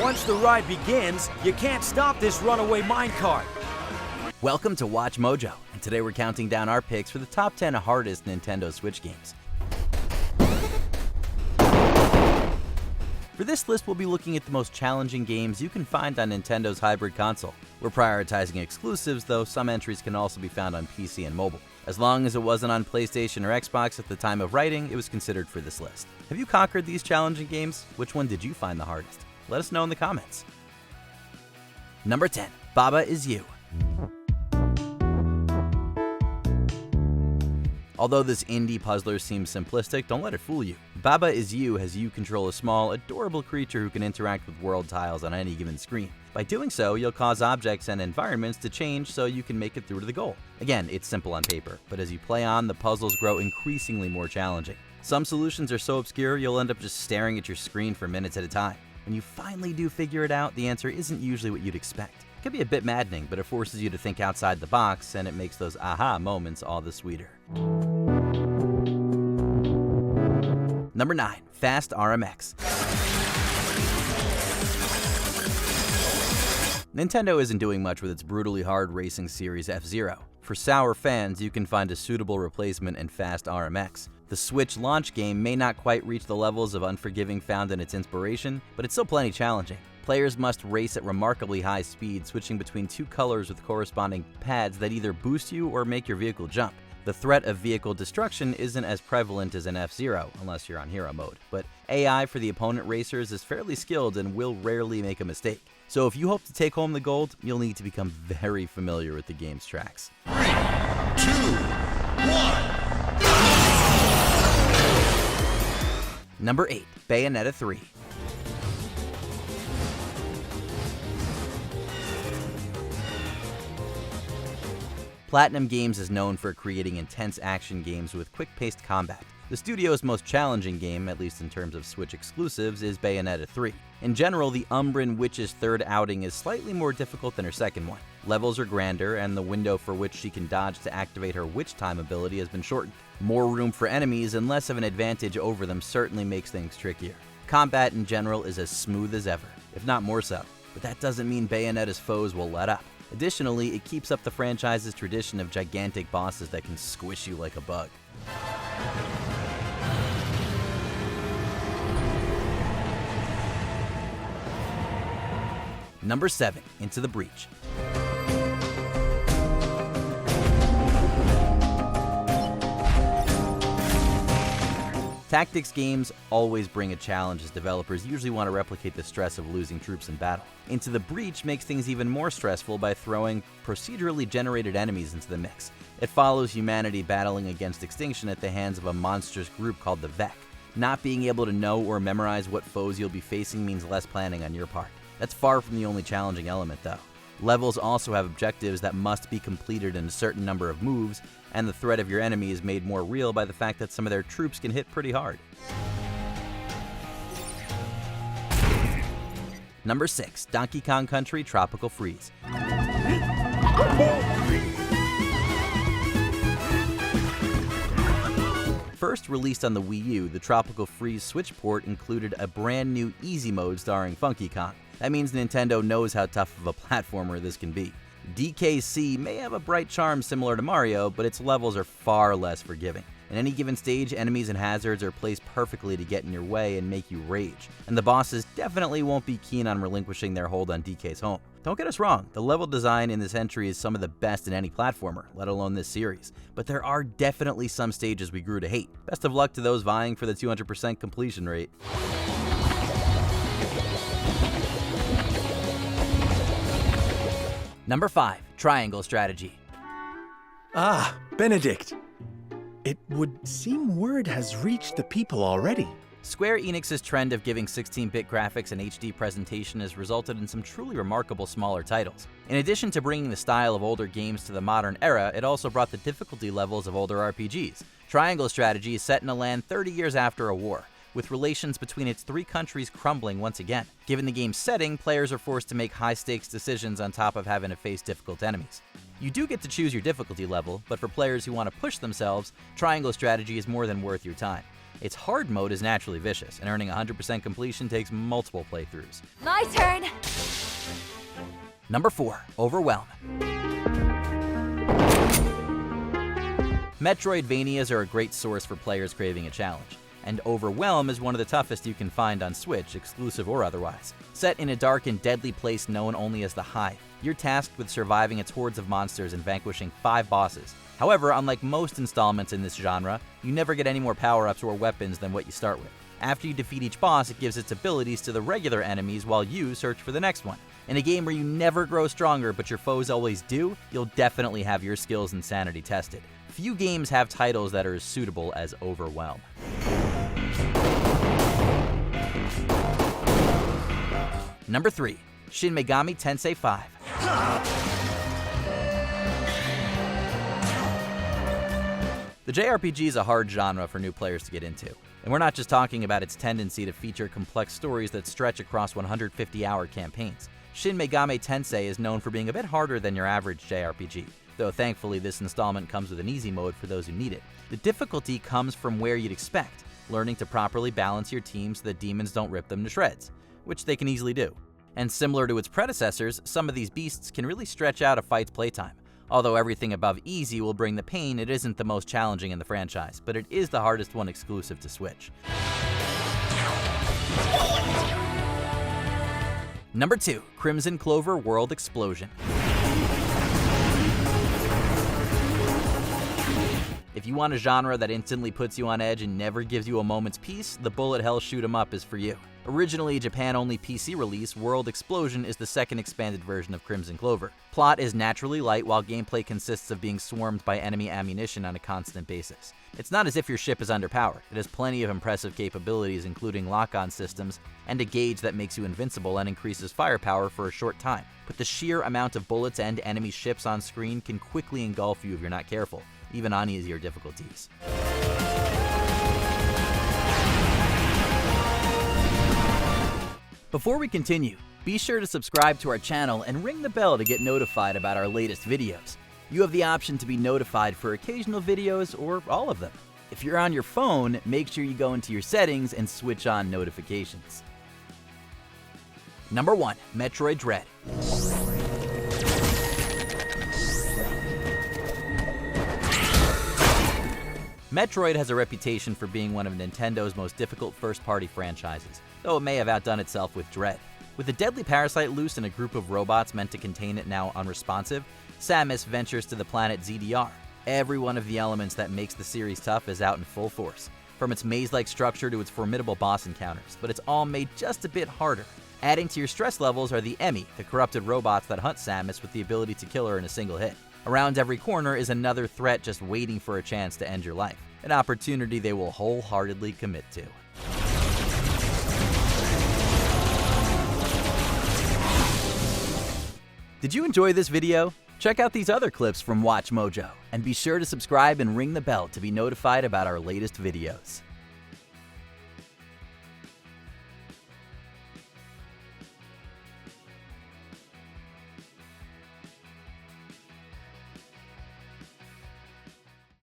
Once the ride begins, you can't stop this runaway minecart. Welcome to Watch Mojo, and today we're counting down our picks for the top 10 hardest Nintendo Switch games. For this list, we'll be looking at the most challenging games you can find on Nintendo's hybrid console. We're prioritizing exclusives, though some entries can also be found on PC and mobile. As long as it wasn't on PlayStation or Xbox at the time of writing, it was considered for this list. Have you conquered these challenging games? Which one did you find the hardest? Let us know in the comments. Number 10. Baba Is You. Although this indie puzzler seems simplistic, don't let it fool you. Baba Is You has you control a small, adorable creature who can interact with world tiles on any given screen. By doing so, you'll cause objects and environments to change so you can make it through to the goal. Again, it's simple on paper, but as you play on, the puzzles grow increasingly more challenging. Some solutions are so obscure, you'll end up just staring at your screen for minutes at a time. When you finally do figure it out, the answer isn't usually what you'd expect. It can be a bit maddening, but it forces you to think outside the box, and it makes those aha moments all the sweeter. Number 9. Fast RMX. Nintendo isn't doing much with its brutally hard racing series F-Zero. For sour fans, you can find a suitable replacement in Fast RMX. The Switch launch game may not quite reach the levels of unforgiving found in its inspiration, but it's still plenty challenging. Players must race at remarkably high speed, switching between two colors with corresponding pads that either boost you or make your vehicle jump. The threat of vehicle destruction isn't as prevalent as in F-Zero, unless you're on hero mode, but AI for the opponent racers is fairly skilled and will rarely make a mistake. So if you hope to take home the gold, you'll need to become very familiar with the game's tracks. 3, 2, 1. Number 8. Bayonetta 3. Platinum Games is known for creating intense action games with quick-paced combat. The studio's most challenging game, at least in terms of Switch exclusives, is Bayonetta 3. In general, the Umbran Witch's third outing is slightly more difficult than her second one. Levels are grander, and the window for which she can dodge to activate her Witch Time ability has been shortened. More room for enemies and less of an advantage over them certainly makes things trickier. Combat in general is as smooth as ever, if not more so, but that doesn't mean Bayonetta's foes will let up. Additionally, it keeps up the franchise's tradition of gigantic bosses that can squish you like a bug. Number 7. Into the Breach. Tactics games always bring a challenge as developers usually want to replicate the stress of losing troops in battle. Into the Breach makes things even more stressful by throwing procedurally generated enemies into the mix. It follows humanity battling against extinction at the hands of a monstrous group called the Vec. Not being able to know or memorize what foes you'll be facing means less planning on your part. That's far from the only challenging element, though. Levels also have objectives that must be completed in a certain number of moves, and the threat of your enemy is made more real by the fact that some of their troops can hit pretty hard. Number 6. Donkey Kong Country Tropical Freeze. First released on the Wii U, the Tropical Freeze Switch port included a brand new easy mode starring Funky Kong. That means Nintendo knows how tough of a platformer this can be. DKC may have a bright charm similar to Mario, but its levels are far less forgiving. In any given stage, enemies and hazards are placed perfectly to get in your way and make you rage, and the bosses definitely won't be keen on relinquishing their hold on DK's home. Don't get us wrong, the level design in this entry is some of the best in any platformer, let alone this series, but there are definitely some stages we grew to hate. Best of luck to those vying for the 200% completion rate. Number 5. Triangle Strategy. Ah, Benedict. It would seem word has reached the people already. Square Enix's trend of giving 16-bit graphics and HD presentation has resulted in some truly remarkable smaller titles. In addition to bringing the style of older games to the modern era, it also brought the difficulty levels of older RPGs. Triangle Strategy is set in a land 30 years after a war, with relations between its three countries crumbling once again. Given the game's setting, players are forced to make high-stakes decisions on top of having to face difficult enemies. You do get to choose your difficulty level, but for players who want to push themselves, Triangle Strategy is more than worth your time. Its hard mode is naturally vicious, and earning 100% completion takes multiple playthroughs. My turn! Number 4. Overwhelm. Metroidvanias are a great source for players craving a challenge, and Overwhelm is one of the toughest you can find on Switch, exclusive or otherwise. Set in a dark and deadly place known only as the Hive, you're tasked with surviving its hordes of monsters and vanquishing 5 bosses. However, unlike most installments in this genre, you never get any more power-ups or weapons than what you start with. After you defeat each boss, it gives its abilities to the regular enemies while you search for the next one. In a game where you never grow stronger but your foes always do, you'll definitely have your skills and sanity tested. Few games have titles that are as suitable as Overwhelm. Number 3. Shin Megami Tensei V. The JRPG is a hard genre for new players to get into, and we're not just talking about its tendency to feature complex stories that stretch across 150-hour campaigns. Shin Megami Tensei is known for being a bit harder than your average JRPG, though thankfully this installment comes with an easy mode for those who need it. The difficulty comes from where you'd expect, learning to properly balance your team so that demons don't rip them to shreds, which they can easily do. And similar to its predecessors, some of these beasts can really stretch out a fight's playtime. Although everything above easy will bring the pain, it isn't the most challenging in the franchise, but it is the hardest one exclusive to Switch. Number 2. Crimson Clover World Explosion. If you want a genre that instantly puts you on edge and never gives you a moment's peace, the bullet hell shoot 'em up is for you. Originally a Japan-only PC release, World Explosion is the second expanded version of Crimson Clover. Plot is naturally light while gameplay consists of being swarmed by enemy ammunition on a constant basis. It's not as if your ship is underpowered. It has plenty of impressive capabilities including lock-on systems and a gauge that makes you invincible and increases firepower for a short time. But the sheer amount of bullets and enemy ships on screen can quickly engulf you if you're not careful, even on easier difficulties. Before we continue, be sure to subscribe to our channel and ring the bell to get notified about our latest videos. You have the option to be notified for occasional videos or all of them. If you're on your phone, make sure you go into your settings and switch on notifications. Number 1. Metroid Dread. Metroid has a reputation for being one of Nintendo's most difficult first-party franchises, though it may have outdone itself with Dread. With a deadly parasite loose and a group of robots meant to contain it now unresponsive, Samus ventures to the planet ZDR. Every one of the elements that makes the series tough is out in full force, from its maze-like structure to its formidable boss encounters, but it's all made just a bit harder. Adding to your stress levels are the Emi, the corrupted robots that hunt Samus with the ability to kill her in a single hit. Around every corner is another threat just waiting for a chance to end your life, an opportunity they will wholeheartedly commit to. Did you enjoy this video? Check out these other clips from WatchMojo, and be sure to subscribe and ring the bell to be notified about our latest videos.